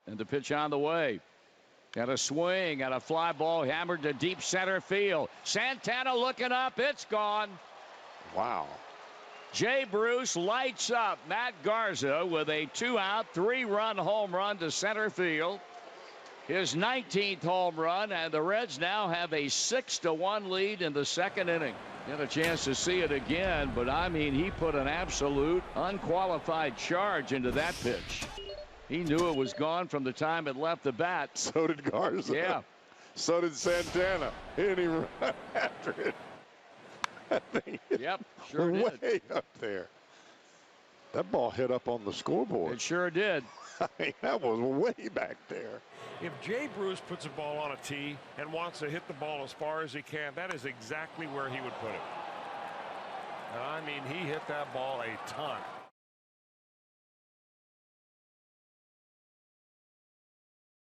And the pitch on the way. Got a swing, got a fly ball hammered to deep center field. Santana looking up. It's gone. Wow. Jay Bruce lights up Matt Garza with a 2-out, 3-run home run to center field. His 19th home run, and the Reds now have a 6-1 lead in the second inning. Get a chance to see it again, but I mean, he put an absolute unqualified charge into that pitch. He knew it was gone from the time it left the bat. So did Garza. Yeah. So did Santana. He didn't even run after it. That thing yep, sure did. Way up there. That ball hit up on the scoreboard. It sure did. I mean, that was way back there. If Jay Bruce puts a ball on a tee and wants to hit the ball as far as he can, that is exactly where he would put it. I mean, he hit that ball a ton.